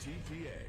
TTA.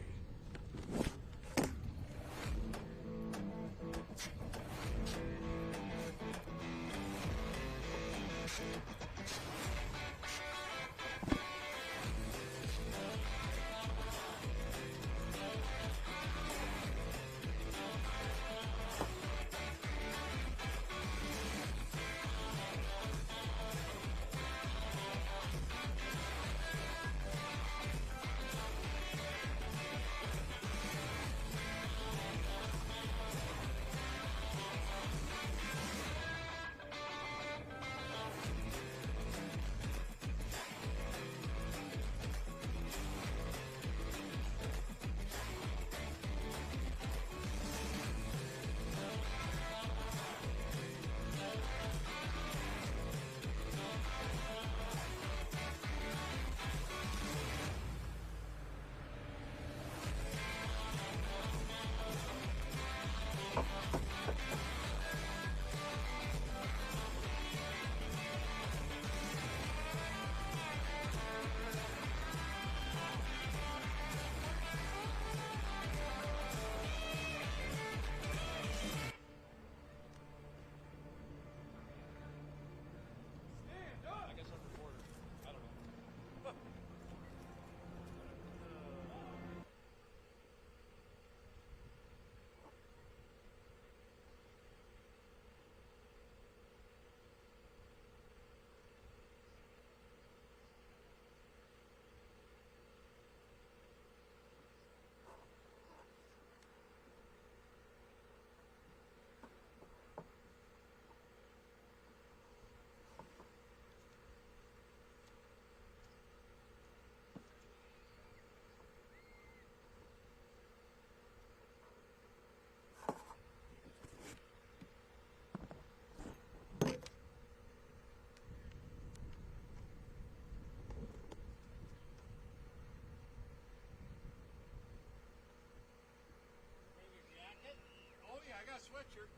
I got a sweatshirt.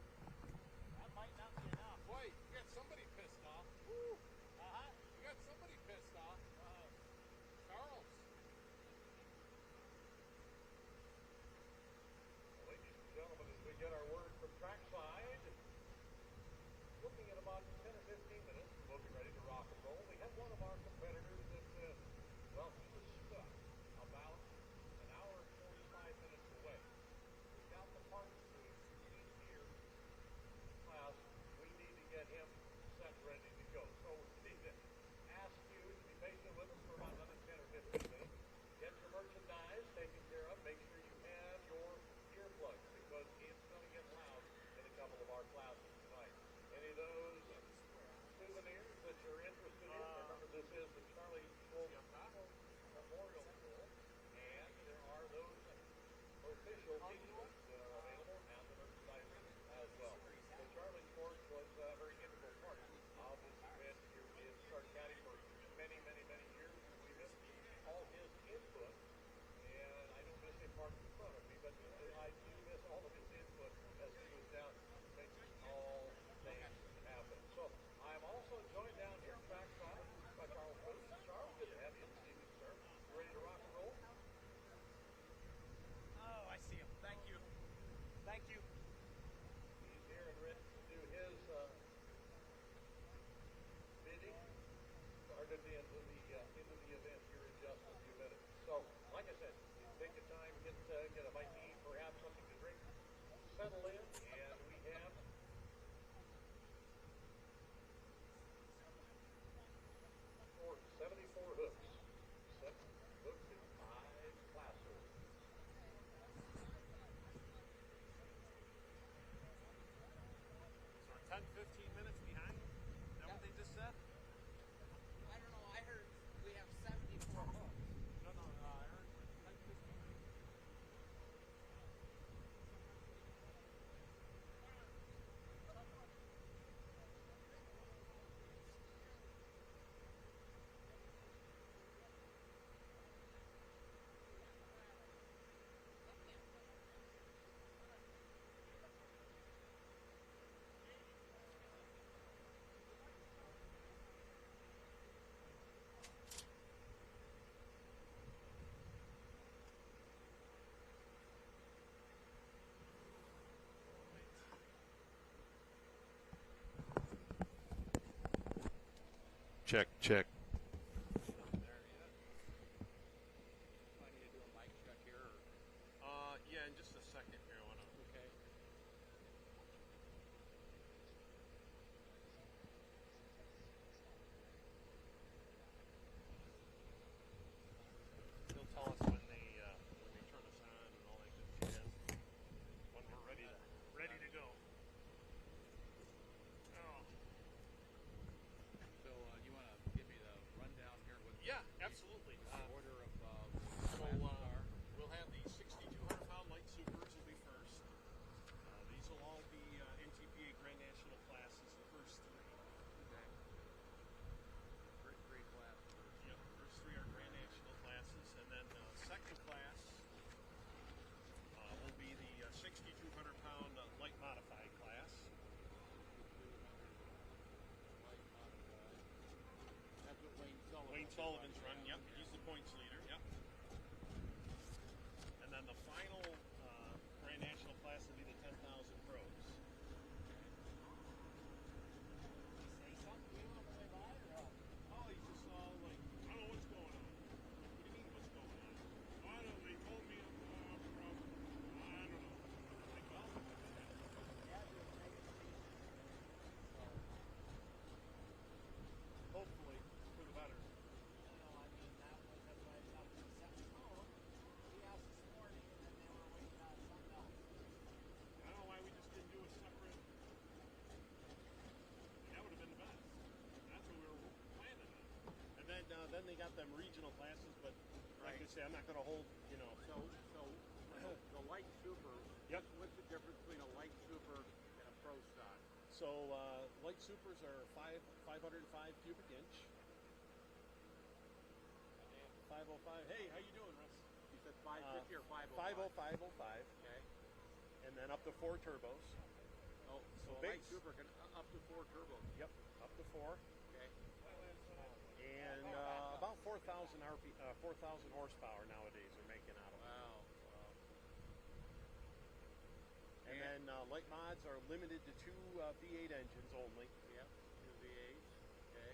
That might not be enough. Wait, you got somebody pissed off. Woo. You got somebody pissed off. Charles. Ladies and gentlemen, as we get our word from trackside, looking at about 10 or 15 minutes, we'll be ready to rock and roll. We have one of our competitors that, well, he was stuck about an hour and 45 minutes away. We got the parts to he's here. Class, we need to get him set ready to go. So we need to ask you to be patient with us for about another 10 or 15 minutes. Get your merchandise taken care of. Make sure you have your earplugs because it's going to get loud in a couple of our classes tonight. Any of those souvenirs that you're interested in? Remember, this is the Charlie Wolf Memorial School, and there are those official t-shirts that are available and the merchandise as well. So Charlie Swartz was a very integral part of this event here in Stark County for many, many, many years. We missed all his input, and I don't miss him parked in front of me, but I do miss all of his input as he was down making all things happen. So I'm also joined down here trackside by Charles Booth. Charles, good to have you this evening, sir. You ready to rock and roll? Oh, I see him. Thank you. Thank you. He's here and ready to do his bidding. Start at the end of the event here in just a few minutes. So, like I said, take your time, get a bite to eat, perhaps something to drink, settle in, and we have for 74 hooks. 7 hooks in 5 classes. So we're 10, 15 minutes behind? Is that what they just said? I don't know. I heard we have 74 hooks. No, I heard 10, 15 minutes. Check, check. There he is. Do I need to do a mic check here? Or? Yeah, in just a second here. I want to. Okay. He'll tell us when they turn us on and all that good jazz. When we're ready to go. Oh. So you want to give me the rundown here? With Yeah, absolutely. the order of So classes are? we'll have the 6,200-pound light supers will be first. These will all be NTPA Grand National classes, the first three. Okay. Great class. Yep, first three are Grand National classes, and then second class will be the 6,200-pound light modified class. Light modified. That's what Wayne Sullivan. Wayne Sullivan's run. Yep, he's the points leader. Yep. And then the final Grand National class will be the 10,000 pros. Say something. We want to play by or what? Oh, he's just all like, I don't know what's going on. What do you mean what's going on? I don't know. They told me I'm from, I don't know. Like, well, Yeah, you're making hopefully for the better. I mean, that's why I thought we set the phone. He asked this morning, and then they were waiting on something else. I don't know why we just didn't do a separate. That would have been the best. That's what we were planning on. And then they got them regional classes, but like I say, I'm not going to hold, So the light super. Yep. What's the difference between a light super and a pro stock? So light supers are 505 cubic inch. 505. Hey, how you doing, Russ? You said 550 or 505? 50505. Okay. And then up to 4 turbos. Oh, so a light base. super can up to 4 turbos. Yep, up to 4. Okay. And about 4,000 horsepower nowadays are making out of them. Wow. And then light mods are limited to 2 V8 engines only. Yep. 2 V8s. Okay.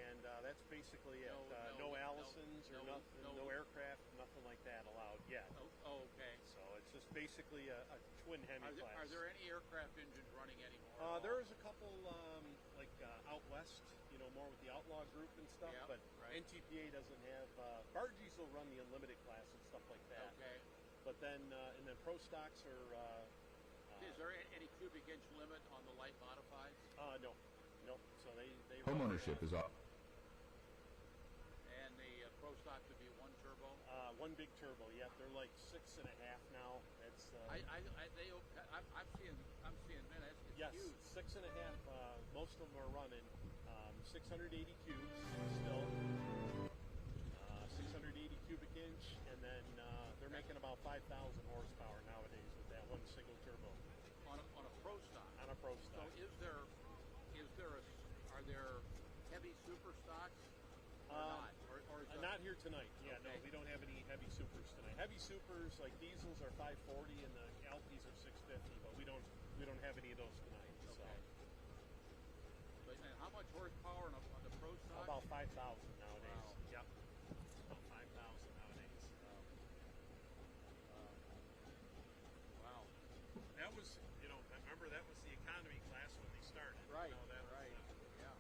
And that's basically it. No- No Allisons or no- nothing, no- no aircraft, nothing like that allowed yet. Oh, okay. So it's just basically a twin Hemi class. Are there any aircraft engines running anymore? There is a couple like out west, more with the outlaw group and stuff, Yeah, but right. NTPA doesn't have. Bargees will run the unlimited class and stuff like that. Okay. But then and then pro stocks are. Is there any cubic inch limit on the light modifieds? No. So they Home ownership is up. And the pro stock would be 1 turbo? one big turbo. Yeah, they're like 6.5 now. That's I'm seeing minutes. It's yes, huge. 6.5. Most of them are running 680 cubes still. 680 cubic inch, and then they're making about 5,000 horsepower nowadays with that one single turbo On a pro stock. on a pro So stock. are there heavy super stocks or not? Or is Not here tonight. Yeah, no, Okay. we don't have any heavy supers tonight. Heavy supers like diesels are 540 and the Alpes are 650, but we don't have any of those tonight. So Okay. And how much horsepower on the pro stock? about 5,000 nowadays. Wow. Yep, about 5,000 nowadays. Wow. That was, remember that was the economy class when they started. Right. That was, Right. Yeah.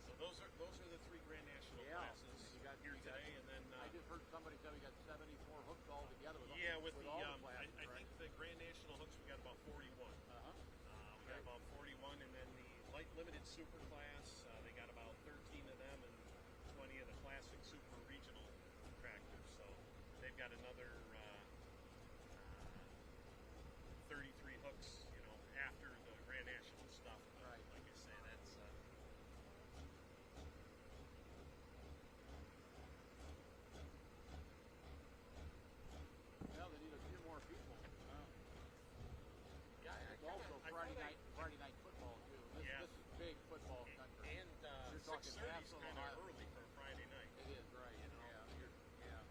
So those are the 3 Grand National Yeah. classes You got- here you got- today, and then I just heard somebody say we got 74 hooks all together. With with the all I classes, right? think the Grand National hooks we got about 41. Uh-huh. We got about 41, and then the light limited super class, they got about 13 of them and 20 of the classic super regional tractors. So they've got another 33 hooks, after the Grand National stuff. But Right. like I say, that's Well, they need a few more people. yeah. It's also Friday night football too. Yeah. This is big football country. And You're talking 6:30 is national kind of high. early for a Friday night. It is right. Yeah.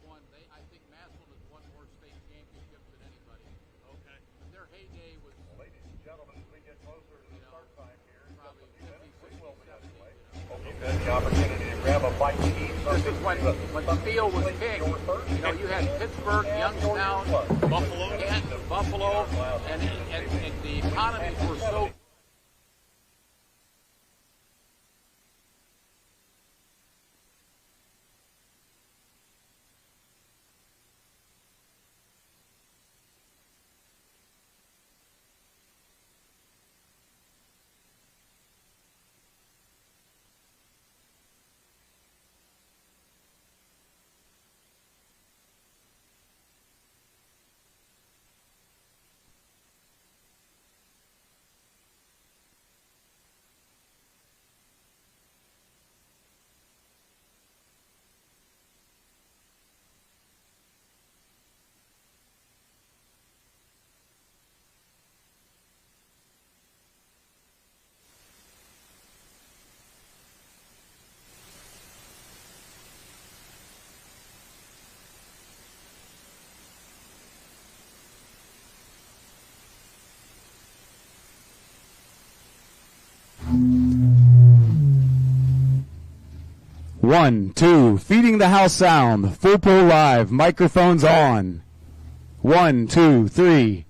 won. I think Massillon has won more state championships than anybody. Okay. Their heyday was Ladies and gentlemen, as we get closer to the start time here, in just probably a few 50, minutes, 60, we will be 70. underway. You know. You've had the opportunity to grab a bite to eat. This is when steel was king. You know, you had Pittsburgh, Youngstown, Buffalo. Canton, Buffalo, and the economies were so. One, two, feeding the house sound. FullPull.live, microphones on. 1, 2, 3.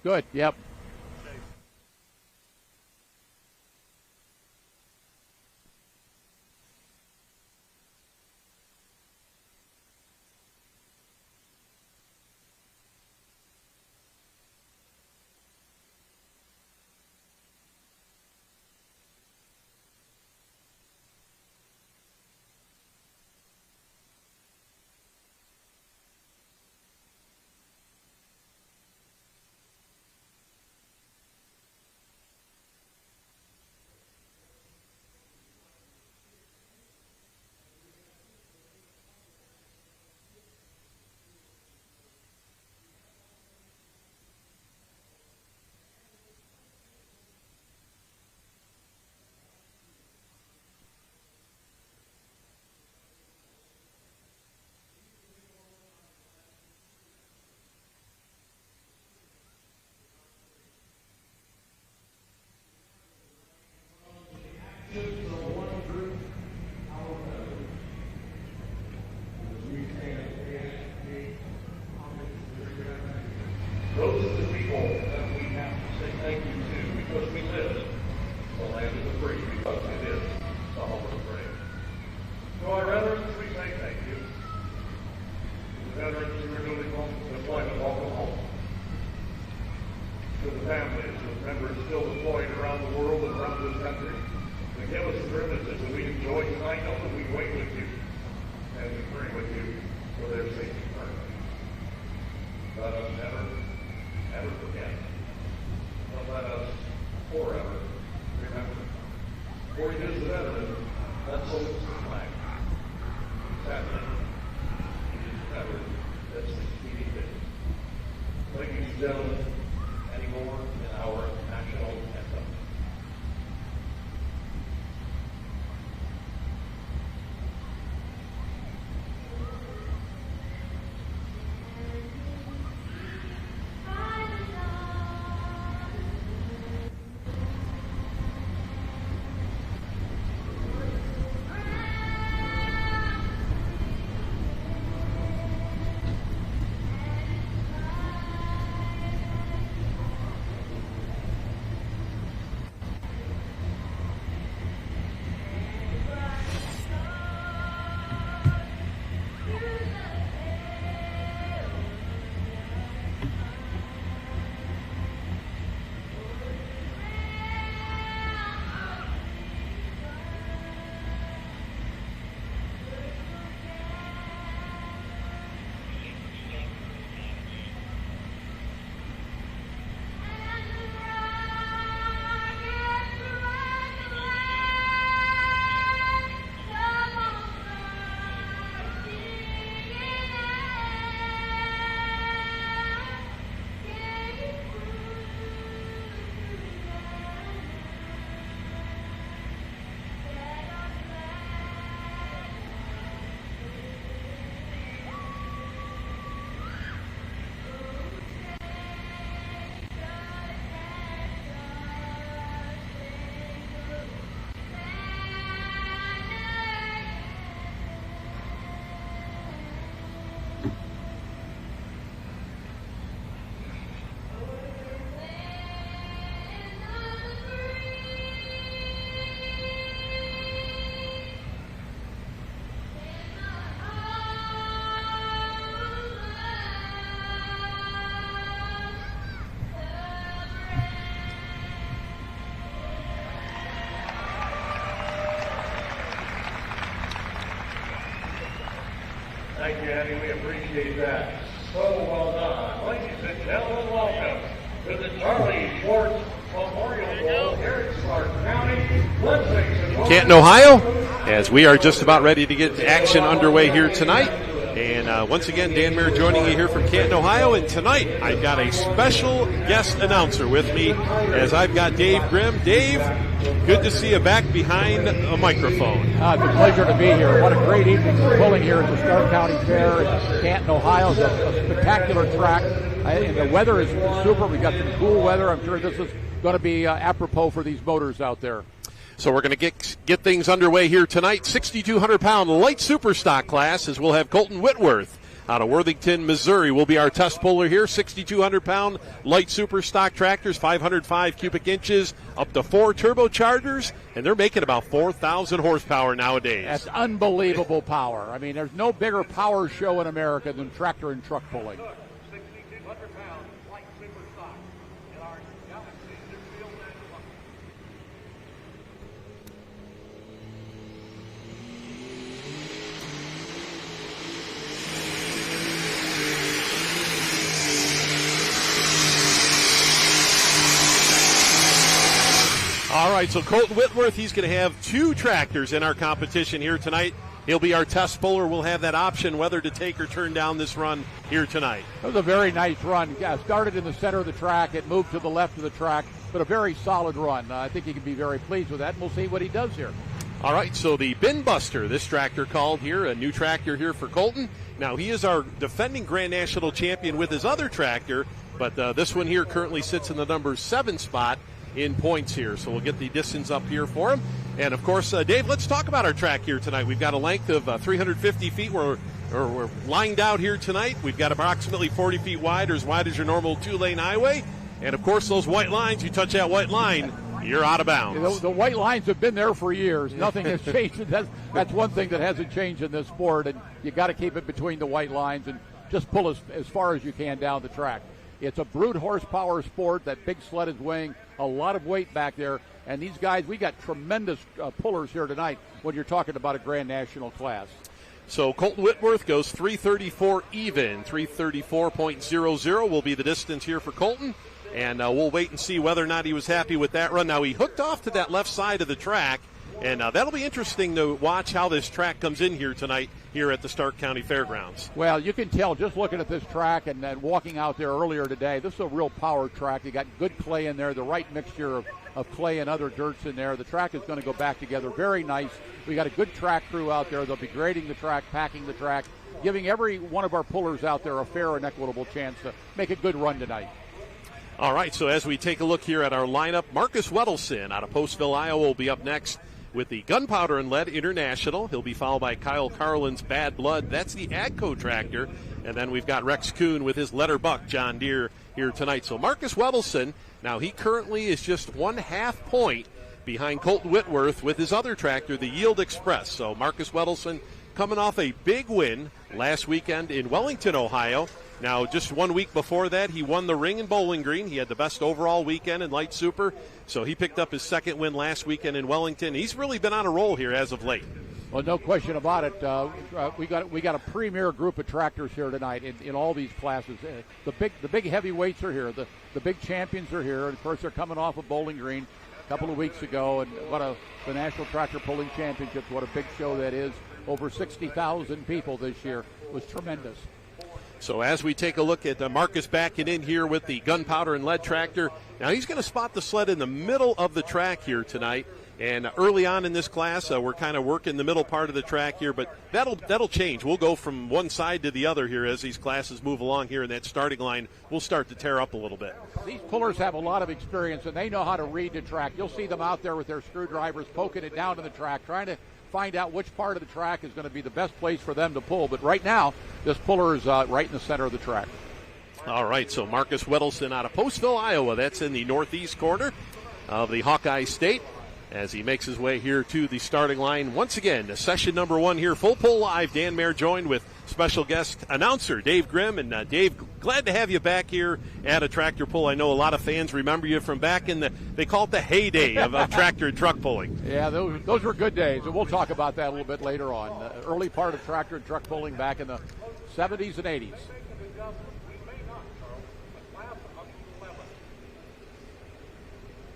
Good. Yep. Those are the people that we have to say thank you to because we live in the land of the free, because it is the home of the brave. To our veterans, we say thank you. To the veterans who are doing deployment, welcome home. To the families of members still deployed around the world and around this country, to give us the privileges that we enjoy tonight, know that we wait with you and we pray with you for their safety. Let us never forget. But let us forever remember. For he is the veteran that salutes the flag. Sadly, he is the veteran that seeks to be defeated. Ladies and gentlemen, anymore in our national anthem. Thank you, Andy. We appreciate that. So well done. Ladies and gentlemen, welcome to the Charlie Swartz Memorial Bowl here in Clark County. Canton, Ohio, as we are just about ready to get action underway here tonight. And once again, Dan Mayer joining you here from Canton, Ohio. And tonight, I've got a special guest announcer with me, as I've got Dave Grimm. Dave, good to see you back behind a microphone. It's a pleasure to be here. What a great evening for pulling here at the Stark County Fair in Canton, Ohio. It's a spectacular track, and the weather is super. We've got some cool weather. I'm sure this is going to be apropos for these motors out there. So we're going to get things underway here tonight. 6,200-pound light super stock class, as we'll have Colton Whitworth out of Worthington, Missouri, will be our test puller here. 6,200-pound light super stock tractors, 505 cubic inches, up to 4 turbochargers, and they're making about 4,000 horsepower nowadays. That's unbelievable power. I mean, there's no bigger power show in America than tractor and truck pulling. 6,200-pound light super stock in our Galaxy Midfield National. All right, so Colton Whitworth, he's going to have 2 tractors in our competition here tonight. He'll be our test puller. We'll have that option whether to take or turn down this run here tonight. That was a very nice run. Started in the center of the track. It moved to the left of the track, but a very solid run. I think he can be very pleased with that, and we'll see what he does here. All right, so the Bin Buster, this tractor called here, a new tractor here for Colton. Now, he is our defending Grand National champion with his other tractor, but this one here currently sits in the number 7 spot in points here. So we'll get the distance up here for him. And, of course, Dave, let's talk about our track here tonight. We've got a length of 350 feet. We're lined out here tonight. We've got approximately 40 feet wide, or as wide as your normal 2-lane highway. And, of course, those white lines, you touch that white line, you're out of bounds. The white lines have been there for years. Nothing has changed. That's one thing that hasn't changed in this sport, and you got to keep it between the white lines and just pull as far as you can down the track. It's a brute horsepower sport. That big sled is weighing a lot of weight back there. And these guys, we got tremendous pullers here tonight when you're talking about a Grand National class. So Colton Whitworth goes 334 even. 334.00 will be the distance here for Colton. And we'll wait and see whether or not he was happy with that run. Now, he hooked off to that left side of the track. And that'll be interesting to watch how this track comes in here tonight here at the Stark County Fairgrounds. Well, you can tell just looking at this track and then walking out there earlier today, this is a real power track. You got good clay in there, the right mixture of clay and other dirts in there. The track is going to go back together very nice. We got a good track crew out there. They'll be grading the track, packing the track, giving every one of our pullers out there a fair and equitable chance to make a good run tonight. All right, so as we take a look here at our lineup, Marcus Weddleson out of Postville, Iowa will be up next with the Gunpowder and Lead International. He'll be followed by Kyle Carlin's Bad Blood. That's the AGCO tractor. And then we've got Rex Kuhn with his Letterbuck John Deere here tonight. So Marcus Weddleson, now he currently is just 1/2 point behind Colton Whitworth with his other tractor, the Yield Express. So Marcus Weddleson coming off a big win last weekend in Wellington, Ohio. Now, just 1 week before that, he won the ring in Bowling Green. He had the best overall weekend in Light Super. So he picked up his second win last weekend in Wellington. He's really been on a roll here as of late. Well, no question about it. We got a premier group of tractors here tonight in all these classes. The big heavyweights are here. The big champions are here. And of course, they're coming off of Bowling Green a couple of weeks ago. And the National Tractor Pulling Championships, what a big show that is. Over 60,000 people this year. It was tremendous. So as we take a look at Marcus backing in here with the Gunpowder and Lead tractor, now he's going to spot the sled in the middle of the track here tonight. And early on in this class, we're kind of working the middle part of the track here, but that'll change. We'll go from one side to the other here as these classes move along here, and that starting line will start to tear up a little bit. These pullers have a lot of experience, and they know how to read the track. You'll see them out there with their screwdrivers poking it down to the track, trying to find out which part of the track is going to be the best place for them to pull. But right now, this puller is right in the center of the track. All right, so Marcus Weddleson out of Postville, Iowa. That's in the northeast corner of the Hawkeye State as he makes his way here to the starting line. Once again, session number 1 here, FullPull.live. Dan Mayer joined with special guest announcer Dave Grimm. And Dave, glad to have you back here at a tractor pull. I know a lot of fans remember you from back in they call it the heyday of tractor and truck pulling. Yeah, those were good days, and we'll talk about that a little bit later on. The early part of tractor and truck pulling back in the 70s and 80s.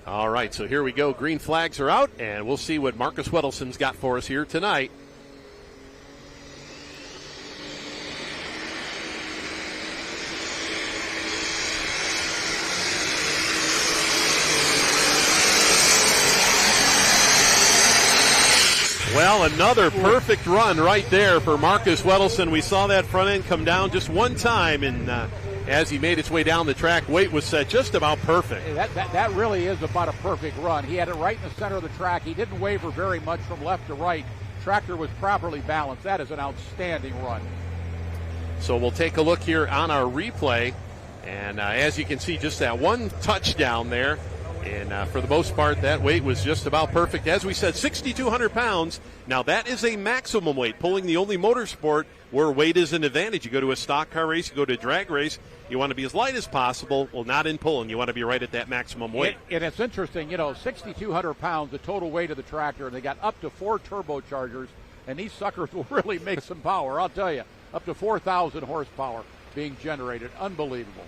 All right, so here we go. Green flags are out, and we'll see what Marcus Weddleson's got for us here tonight. Well, another perfect run right there for Marcus Weddleson. We saw that front end come down just one time, and as he made its way down the track, weight was set just about perfect. That really is about a perfect run. He had it right in the center of the track. He didn't waver very much from left to right. Tractor was properly balanced. That is an outstanding run. So we'll take a look here on our replay. And as you can see, just that one touchdown there. And for the most part, that weight was just about perfect. As we said, 6,200 pounds. Now, that is a maximum weight. Pulling the only motorsport where weight is an advantage. You go to a stock car race, you go to a drag race, you want to be as light as possible. Well, not in pulling. You want to be right at that maximum weight. And it's interesting, 6,200 pounds, the total weight of the tractor, and they got up to 4 turbochargers, and these suckers will really make some power, I'll tell you. Up to 4,000 horsepower being generated. Unbelievable.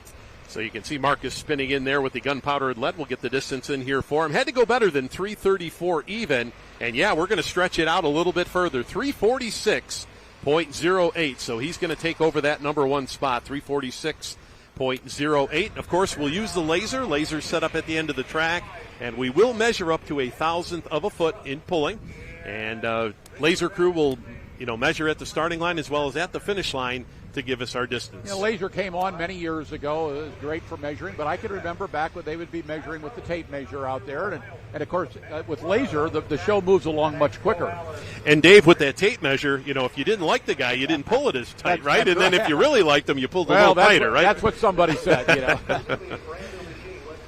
So you can see Marcus spinning in there with the Gunpowder and Lead. We'll get the distance in here for him. Had to go better than 3:34 even. And, yeah, we're going to stretch it out a little bit further. 3:46.08. So he's going to take over that number one spot, 3:46.08. Of course, we'll use the laser. Laser set up at the end of the track. And we will measure up to a thousandth of a foot in pulling. And laser crew will, measure at the starting line as well as at the finish line to give us our distance. Laser came on many years ago. It was great for measuring, but I can remember back when they would be measuring with the tape measure out there. And of course, with laser, the show moves along much quicker. And, Dave, with that tape measure, if you didn't like the guy, you didn't pull it as tight, right? And then if you really liked him, you pulled a little tighter, right? That's what somebody said,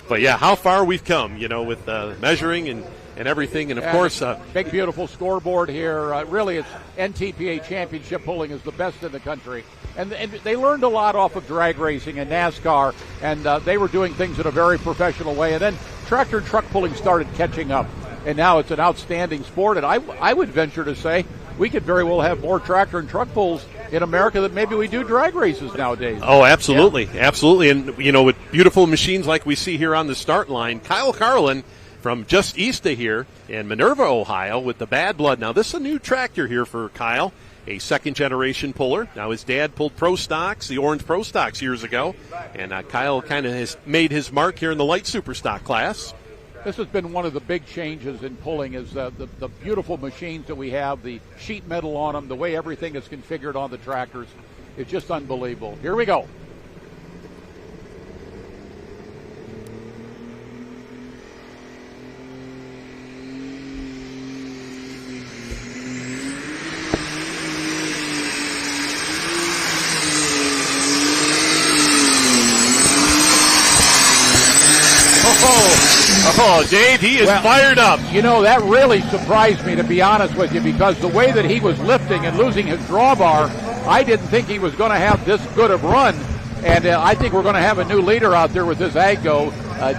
But, yeah, how far we've come, with measuring and everything. And, of course, big, beautiful scoreboard here. Really, it's NTPA championship pulling is the best in the country. And they learned a lot off of drag racing and NASCAR, and they were doing things in a very professional way. And then tractor and truck pulling started catching up, and now it's an outstanding sport. And I would venture to say we could very well have more tractor and truck pulls in America than maybe we do drag races nowadays. Oh, absolutely. Yeah. Absolutely. And, with beautiful machines like we see here on the start line, Kyle Carlin from just east of here in Minerva, Ohio, with the Bad Blood. Now, this is a new tractor here for Kyle, a second-generation puller. Now, his dad pulled Pro Stocks, the Orange Pro Stocks, years ago, and Kyle kind of has made his mark here in the light super stock class. This has been one of the big changes in pulling is the beautiful machines that we have, the sheet metal on them, the way everything is configured on the tractors. It's just unbelievable. Here we go. Oh, Dave, he is fired up. That really surprised me, to be honest with you, because the way that he was lifting and losing his drawbar, I didn't think he was going to have this good of run. And I think we're going to have a new leader out there with this Aggo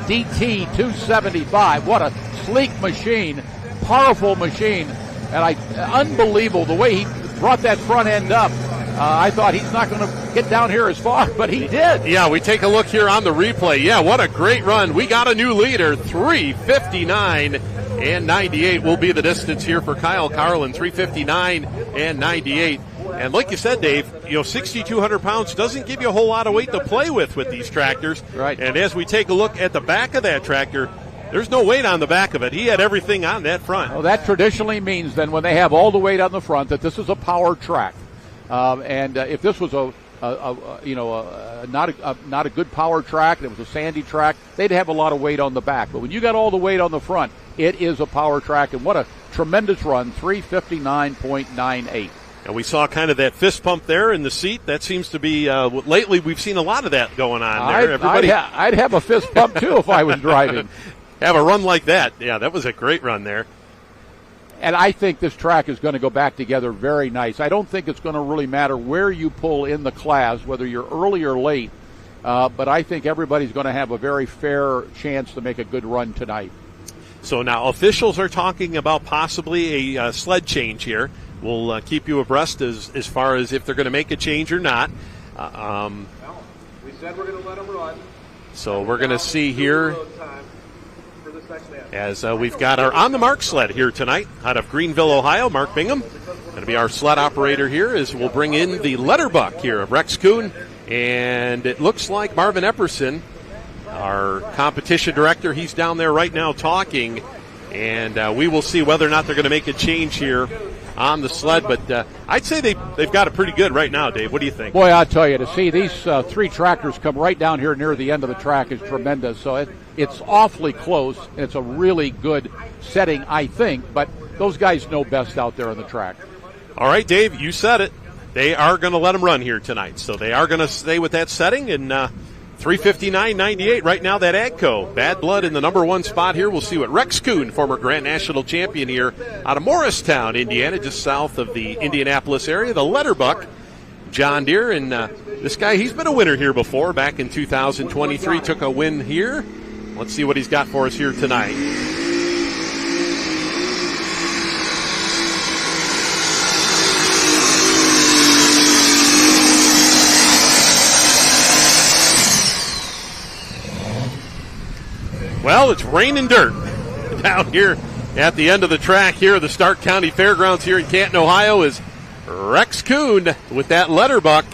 DT 275. What a sleek machine, powerful machine, and unbelievable the way he brought that front end up. I thought he's not going to get down here as far, but he did. Yeah, we take a look here on the replay. Yeah, what a great run. We got a new leader. 3:59.98 will be the distance here for Kyle Carlin. 3:59.98. And like you said, Dave, 6,200 pounds doesn't give you a whole lot of weight to play with these tractors. Right. And as we take a look at the back of that tractor, there's no weight on the back of it. He had everything on that front. Well, that traditionally means then when they have all the weight on the front that this is a power track. And if this was not a good power track, and it was a sandy track, they'd have a lot of weight on the back. But when you got all the weight on the front, it is a power track, and what a tremendous run, 3:59.98. And we saw kind of that fist pump there in the seat. That seems to be lately we've seen a lot of that going on there. I'd have a fist pump too if I was driving. Have a run like that. Yeah, that was a great run there. And I think this track is going to go back together very nice. I don't think it's going to really matter where you pull in the class, whether you're early or late. But I think everybody's going to have a very fair chance to make a good run tonight. So now officials are talking about possibly a sled change here. We'll keep you abreast as far as if they're going to make a change or not. We said we're going to let them run. So we're going to see here as we've got our On the Mark sled here tonight out of Greenville, Ohio. Mark Bingham going to be our sled operator here as we'll bring in the letterbuck here of Rex Kuhn. And it looks like Marvin Epperson, our competition director, he's down there right now talking. And we will see whether or not they're going to make a change here on the sled. But I'd say they've got it pretty good right now, Dave. What do you think? Boy, I'll tell you, to see these three tractors come right down here near the end of the track is tremendous. So it's awfully close, and it's a really good setting, I think. But those guys know best out there on the track. All right, Dave, you said it. they are going to let him run here tonight. So they are going to stay with that setting, and 3:59.98 right now, that AGCO. Bad Blood in the number 1 spot here. We'll see what Rex Kuhn, former Grand National champion here out of Morristown, Indiana, just south of the Indianapolis area, the Letterbuck John Deere. And this guy, he's been a winner here before. Back in 2023, took a win here. Let's see what he's got for us here tonight. Well, it's rain and dirt down here at the end of the track here at the Stark County Fairgrounds here in Canton, Ohio, is Rex Kuhn with that Letterbuck.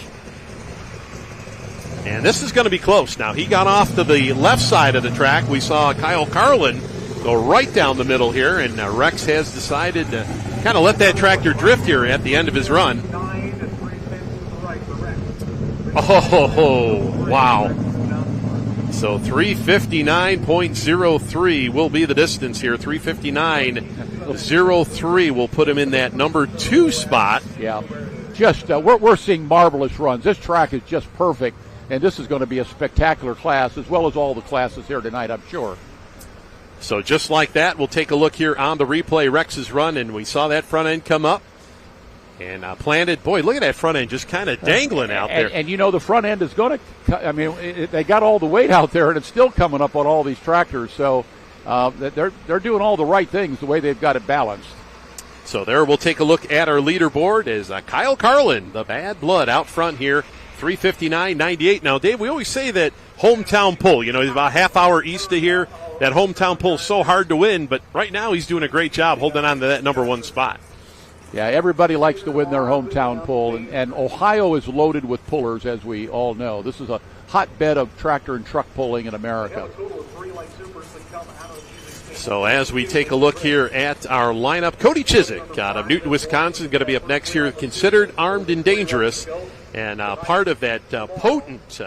And this is going to be close. Now, he got off to the left side of the track. We saw Kyle Carlin go right down the middle here, and Rex has decided to kind of let that tractor drift here at the end of his run. Oh, wow. So 3:59.03 will be the distance here. 3:59.03 will put him in that number 2 spot. Yeah, just we're seeing marvelous runs. This track is just perfect, and this is going to be a spectacular class, as well as all the classes here tonight, I'm sure. So just like that, we'll take a look here on the replay. Rex's run, and we saw that front end come up. And planted, boy, look at that front end just kind of dangling out there. And you know, the front end is going to, I mean, they got all the weight out there, and it's still coming up on all these tractors. So they're doing all the right things the way they've got it balanced. So there we'll take a look at our leaderboard as Kyle Carlin, the Bad Blood, out front here, 3:59.98. Now, Dave, we always say that hometown pull, you know, he's about a half hour east of here. That hometown pull is so hard to win, but right now he's doing a great job holding on to that number 1 spot. Yeah, everybody likes to win their hometown pull, and Ohio is loaded with pullers, as we all know. This is a hotbed of tractor and truck pulling in America. So as we take a look here at our lineup, Cody Chizek out of Newton, Wisconsin, going to be up next here, considered armed and dangerous, and part of that potent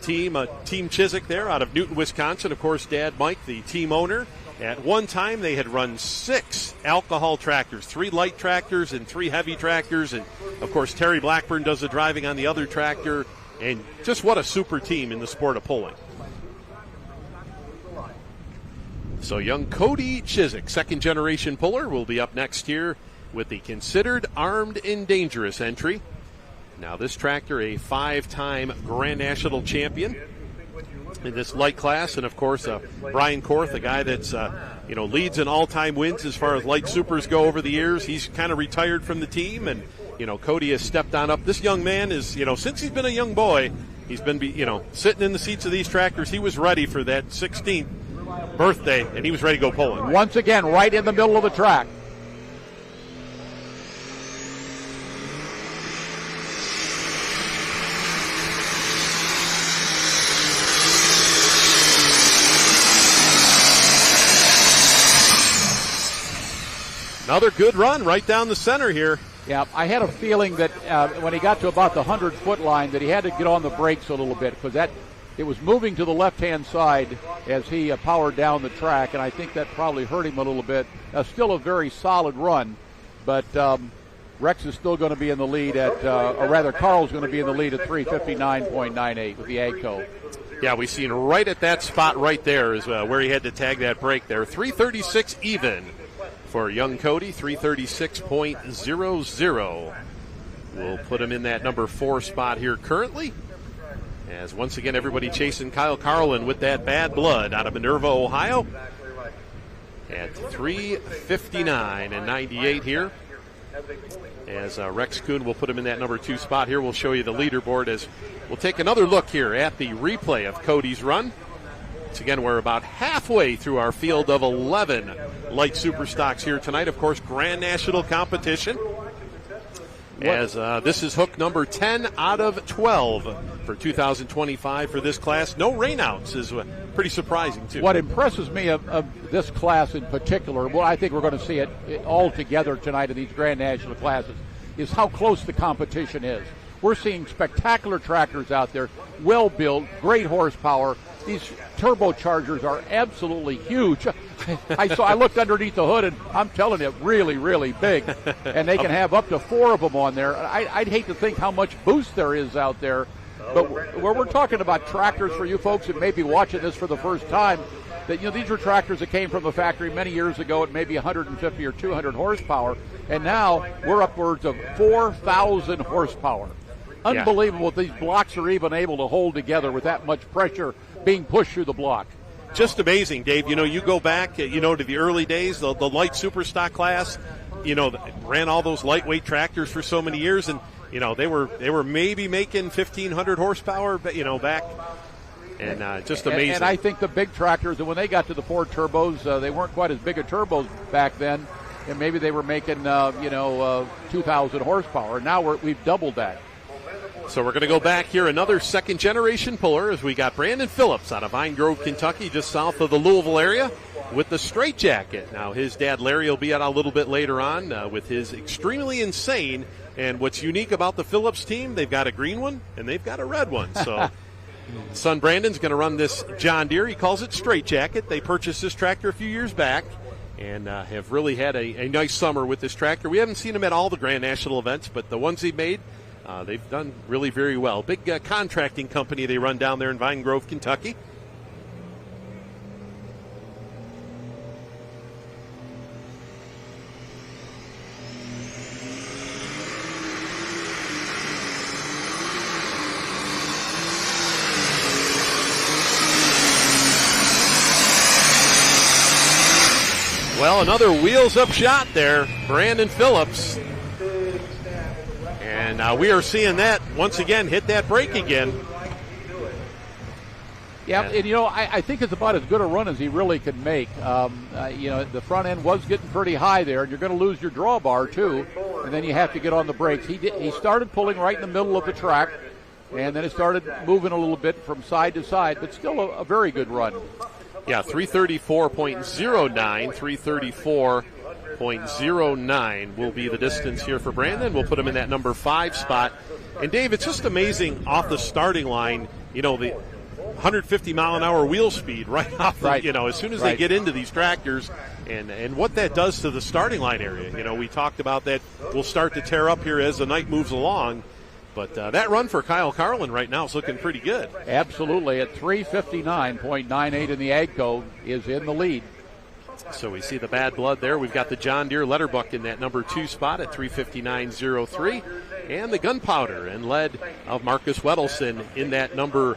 team Chizek there out of Newton, Wisconsin. Of course, Dad Mike, the team owner. At one time, they had run 6 alcohol tractors, 3 light tractors and 3 heavy tractors. And, of course, Terry Blackburn does the driving on the other tractor. And just what a super team in the sport of pulling. So young Cody Chizek, second-generation puller, will be up next here with the considered armed and dangerous entry. Now, this tractor, a 5-time Grand National champion in this light class, and of course Brian Korth, a guy that's leads in all-time wins as far as light supers go over the years. He's kind of retired from the team, and Cody has stepped on up. This young man is, since he's been a young boy, he's been sitting in the seats of these tractors. He was ready for that 16th birthday, and he was ready to go pulling. Once again, right in the middle of the track. Another good run right down the center here. Yeah, I had a feeling that when he got to about the 100-foot line that he had to get on the brakes a little bit because it was moving to the left-hand side as he powered down the track, and I think that probably hurt him a little bit. Still a very solid run, but Rex is still going to be in the lead Carl's going to be in the lead at 3:59.98 with the AGCO. Yeah, we've seen right at that spot right there is where he had to tag that brake there. 3:36 even. For young Cody, 3:36.00. We'll put him in that number 4 spot here currently. As once again, everybody chasing Kyle Carlin with that Bad Blood out of Minerva, Ohio. At 3:59.98 here. As Rex Kuhn will put him in that number 2 spot here. We'll show you the leaderboard as we'll take another look here at the replay of Cody's run. Once again, we're about halfway through our field of 11 light super stocks here tonight. Of course, Grand National competition. As this is hook number 10 out of 12 for 2025 for this class. No rainouts is pretty surprising, too. What impresses me of this class in particular, well, I think we're going to see it all together tonight in these Grand National classes, is how close the competition is. We're seeing spectacular tractors out there, well-built, great horsepower, these turbochargers are absolutely huge. I looked underneath the hood, and I'm telling you, really, really big. And they can have up to 4 of them on there. I'd hate to think how much boost there is out there. But where we're talking about tractors for you folks that may be watching this for the first time, that these were tractors that came from the factory many years ago at maybe 150 or 200 horsepower, and now we're upwards of 4,000 horsepower. Unbelievable what these blocks are even able to hold together with that much pressure being pushed through the block. Just amazing, Dave. You go back, to the early days, the light super stock class, ran all those lightweight tractors for so many years, and they were maybe making 1,500 horsepower, back, and just amazing. And I think the big tractors, and when they got to the Ford turbos, they weren't quite as big a turbos back then, and maybe they were making 2,000 horsepower. And now we've doubled that. So we're going to go back here, another second-generation puller, as we got Brandon Phillips out of Vine Grove, Kentucky, just south of the Louisville area, with the straight jacket. Now, his dad, Larry, will be out a little bit later on with his Extremely Insane. And what's unique about the Phillips team, they've got a green one and they've got a red one. So son Brandon's going to run this John Deere. He calls it straight jacket. They purchased this tractor a few years back and have really had a nice summer with this tractor. We haven't seen him at all the Grand National events, but the ones he made, they've done really very well. Big contracting company they run down there in Vine Grove, Kentucky. Well, another wheels-up shot there, Brandon Phillips. And we are seeing that, once again, hit that brake again. Yeah, and I think it's about as good a run as he really can make. The front end was getting pretty high there, and you're going to lose your drawbar, too, and then you have to get on the brakes. He started pulling right in the middle of the track, and then it started moving a little bit from side to side, but still a very good run. Yeah, 334.09, 334.09 will be the distance here for Brandon. We'll put him in that number 5 spot. And, Dave, it's just amazing off the starting line, the 150-mile-an-hour wheel speed right off, right. As soon as they get into these tractors and what that does to the starting line area. We talked about that. We'll start to tear up here as the night moves along. But that run for Kyle Carlin right now is looking pretty good. Absolutely. At 3:59.98 in the AGCO is in the lead. So we see the bad blood there. We've got the John Deere Letterbuck in that number 2 spot at 3:59.03. And the Gunpowder and Lead of Marcus Wedelson in that number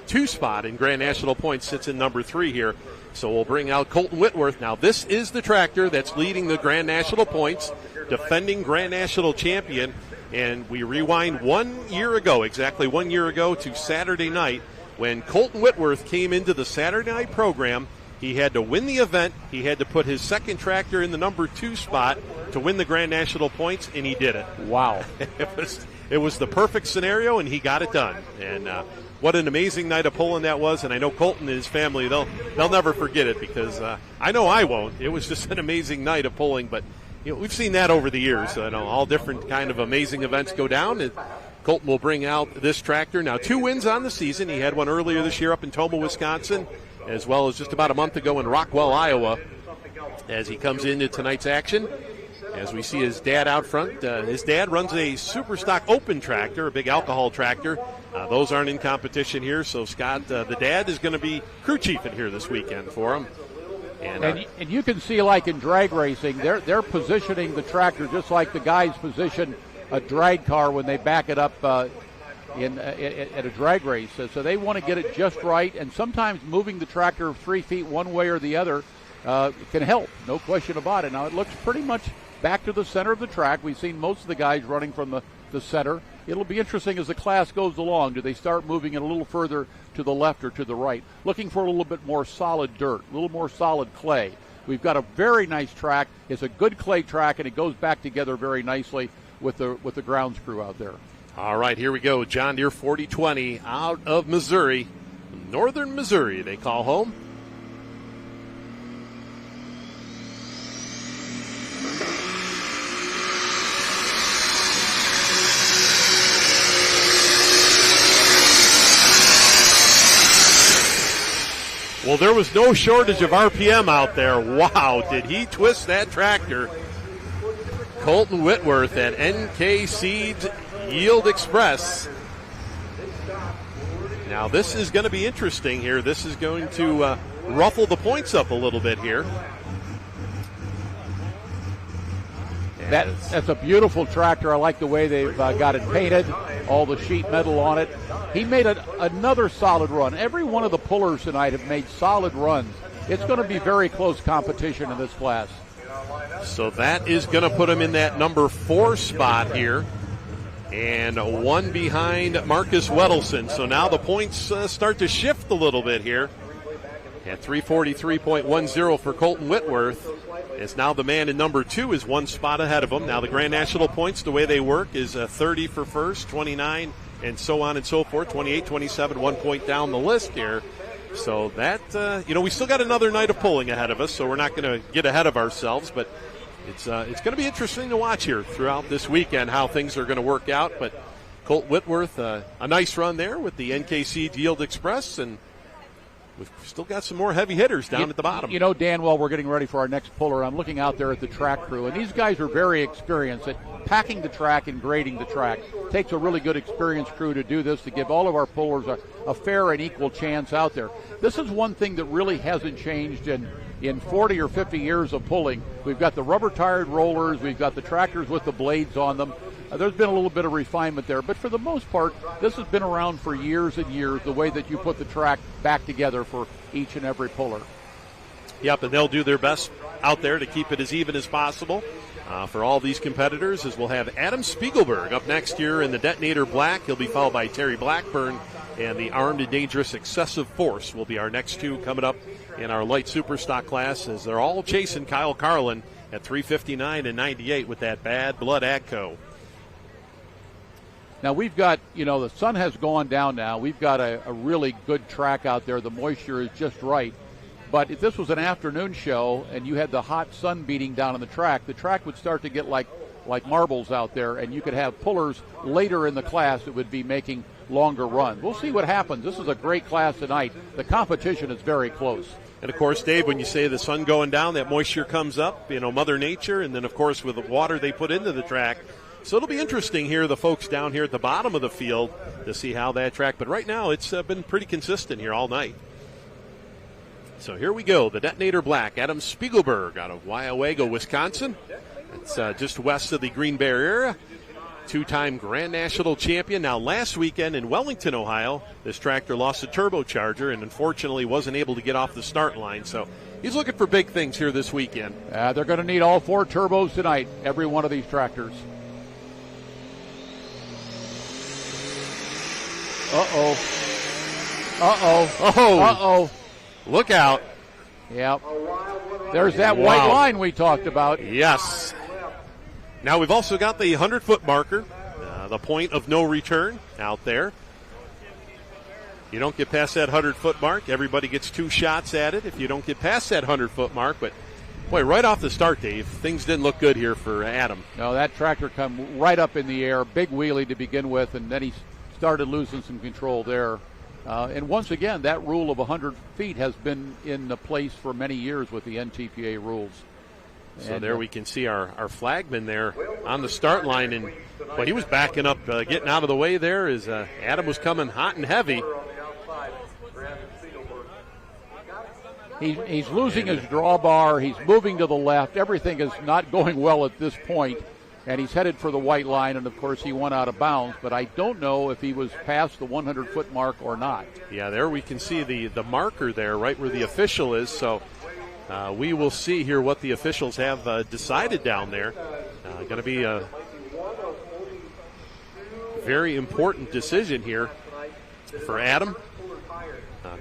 2 spot in Grand National points sits in number 3 here. So we'll bring out Colton Whitworth. Now this is the tractor that's leading the Grand National points, defending Grand National champion. And we rewind exactly 1 year ago to Saturday night when Colton Whitworth came into the Saturday night program. He had to win the event. He had to put his second tractor in the number 2 spot to win the Grand National points, and he did it. Wow. It was the perfect scenario, and he got it done. And what an amazing night of pulling that was. And I know Colton and his family, they'll never forget it because I know I won't. It was just an amazing night of pulling, but we've seen that over the years. All different kind of amazing events go down. And Colton will bring out this tractor. Now 2 wins on the season. He had one earlier this year up in Tomah, Wisconsin, as well as just about a month ago in Rockwell, Iowa, as he comes into tonight's action. As we see his dad out front. His dad runs a super stock open tractor, a big alcohol tractor. Those aren't in competition here. So Scott, the dad, is going to be crew chiefing here this weekend for him. And you can see, like in drag racing, they're positioning the tractor just like the guys position a drag car when they back it up at a drag race. So they want to get it just right, and sometimes moving the tractor 3 feet one way or the other can help, no question about it. Now it looks pretty much back to the center of the track. We've seen most of the guys running from the center. It'll be interesting as the class goes along. Do they start moving it a little further to the left or to the right? Looking for a little bit more solid dirt, a little more solid clay. We've got a very nice track. It's a good clay track, and it goes back together very nicely with the grounds crew out there. All right, here we go. John Deere 4020 out of Missouri. Northern Missouri, they call home. Well, there was no shortage of RPM out there. Wow, did he twist that tractor. Colton Whitworth at NK Seeds Yield Express. Now, this is going to be interesting here. This is going to ruffle the points up a little bit here. That's a beautiful tractor. I like the way they've got it painted, all the sheet metal on it. He made another solid run. Every one of the pullers tonight have made solid runs. It's going to be very close competition in this class. So that is going to put him in that number 4 spot here. And one behind Marcus Wedelson. So now the points start to shift a little bit here. At 343.10 for Colton Whitworth. As now the man in number 2 is one spot ahead of him. Now the Grand National points, the way they work, is 30 for first, 29, and so on and so forth. 28, 27, 1 point down the list here. So that, we still got another night of pulling ahead of us, so we're not going to get ahead of ourselves. But it's going to be interesting to watch here throughout this weekend how things are going to work out. But Colt Whitworth, a nice run there with the NKC Yield Express, and we've still got some more heavy hitters down at the bottom. You know, Dan, while we're getting ready for our next puller, I'm looking out there at the track crew, and these guys are very experienced at packing the track and grading the track. It takes a really good experienced crew to do this, to give all of our pullers a fair and equal chance out there. This is one thing that really hasn't changed in 40 or 50 years of pulling. We've got the rubber-tired rollers. We've got the tractors with the blades on them. There's been a little bit of refinement there, but for the most part, this has been around for years and years, the way that you put the track back together for each and every puller. Yep, and they'll do their best out there to keep it as even as possible for all these competitors, as we'll have Adam Spiegelberg up next year in the Detonator Black. He'll be followed by Terry Blackburn, and the Armed and Dangerous Excessive Force will be our next two coming up in our light superstock class, as they're all chasing Kyle Carlin at 359 and 98 with that Bad Blood AGCO. Now we've got, the sun has gone down now. We've got a really good track out there. The moisture is just right. But if this was an afternoon show and you had the hot sun beating down on the track would start to get like marbles out there, and you could have pullers later in the class that would be making longer runs. We'll see what happens. This is a great class tonight. The competition is very close. And, of course, Dave, when you say the sun going down, that moisture comes up, Mother Nature, and then, of course, with the water they put into the track. So it'll be interesting here, the folks down here at the bottom of the field, to see how that track. But right now, it's been pretty consistent here all night. So here we go, the Detonator Black, Adam Spiegelberg out of Wyowago, Wisconsin. It's just west of the Green Bay area. Two-time Grand National champion. Now, last weekend in Wellington, Ohio, this tractor lost a turbocharger and unfortunately wasn't able to get off the start line. So he's looking for big things here this weekend. They're going to need all 4 turbos tonight, every one of these tractors. Uh-oh. Look out. Yep. There's that white line we talked about. Yes. Now we've also got the 100-foot marker, the point of no return out there. You don't get past that 100-foot mark, everybody gets 2 shots at it if you don't get past that 100-foot mark. But, boy, right off the start, Dave, things didn't look good here for Adam. No, that tractor come right up in the air, big wheelie to begin with, and then he started losing some control there. And once again, that rule of 100 feet has been in place for many years with the NTPA rules. So there we can see our flagman there on the start line, and but he was backing up, getting out of the way there as Adam was coming hot and heavy. He's losing his drawbar. He's moving to the left. Everything is not going well at this point, and he's headed for the white line, and, of course, he went out of bounds. But I don't know if he was past the 100-foot mark or not. Yeah, there we can see the marker there right where the official is. So we will see here what the officials have decided down there. Going to be a very important decision here for Adam.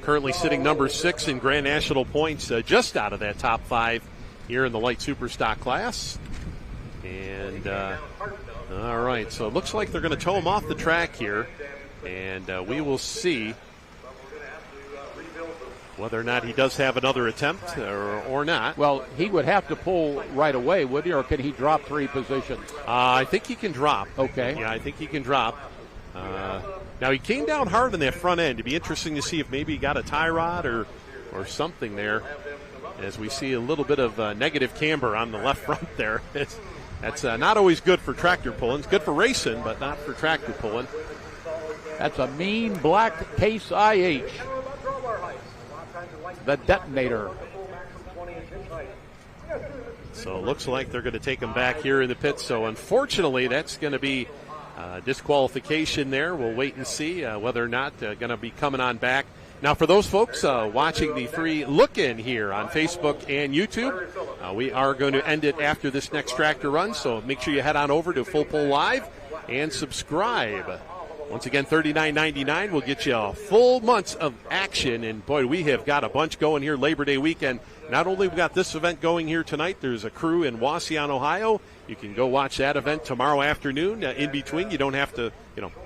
Currently sitting number 6 in Grand National points, just out of that top 5 here in the light superstock class. And all right, so it looks like they're going to tow him off the track here, and we will see whether or not he does have another attempt or not. Well, he would have to pull right away, would he, or can he drop 3 positions? I think he can drop. Okay. Yeah, I think he can drop. Now, he came down hard on that front end. It'd be interesting to see if maybe he got a tie rod or or something there, as we see a little bit of negative camber on the left front there. That's not always good for tractor pulling. It's good for racing, but not for tractor pulling. That's a mean black Case IH. The Detonator. So it looks like they're going to take him back here in the pits. So unfortunately, that's going to be disqualification there. We'll wait and see whether or not going to be coming on back. Now, for those folks watching the free look-in here on Facebook and YouTube, we are going to end it after this next tractor run. So make sure you head on over to FullPull.live and subscribe. Once again, $39.99 will get you a full month of action. And, boy, we have got a bunch going here Labor Day weekend. Not only have we got this event going here tonight, there's a crew in Wauseon, Ohio. You can go watch that event tomorrow afternoon. In between, you don't have to,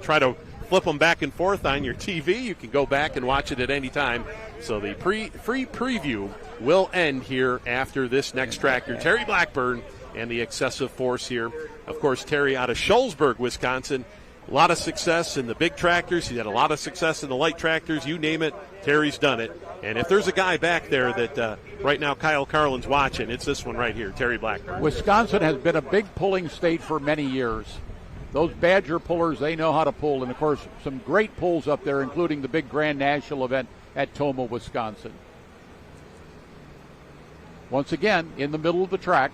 try to flip them back and forth on your TV. You can go back and watch it at any time. So the free preview will end here after this next tractor. Terry Blackburn and the excessive force here. Of course, Terry out of Shullsburg, Wisconsin. A lot of success in the big tractors. He's had a lot of success in the light tractors. You name it, Terry's done it. And if there's a guy back there that right now Kyle Carlin's watching, it's this one right here, Terry Blackburn. Wisconsin has been a big pulling state for many years. Those Badger pullers, they know how to pull. And, of course, some great pulls up there, including the big Grand National event at Tomah, Wisconsin. Once again, in the middle of the track.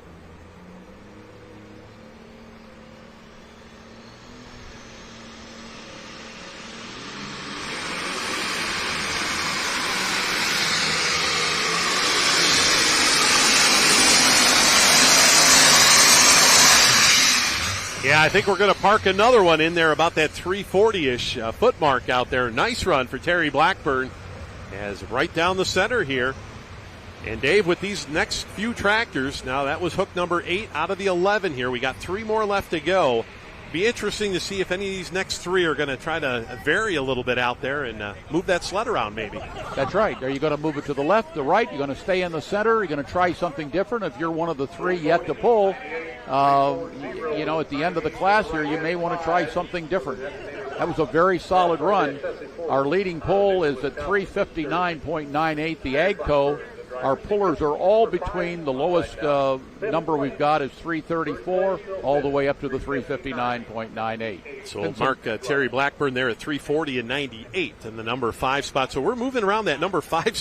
Yeah, I think we're going to park another one in there about that 340-ish foot mark out there. Nice run for Terry Blackburn, as right down the center here. And Dave, with these next few tractors, now that was hook number 8 out of the 11 here. We got 3 more left to go. Be interesting to see if any of these next 3 are going to try to vary a little bit out there and move that sled around maybe. That's right. Are you going to move it to the left, the right? You're going to stay in the center? You're going to try something different? If you're one of the 3 yet to pull, at the end of the class here, you may want to try something different. That was a very solid run. Our leading pull is at 359.98, the AGCO. Our pullers are all between the lowest number we've got is 334, all the way up to the 359.98. So we'll mark Terry Blackburn there at 340 and 98 in the number 5 spot. So we're moving around that number 5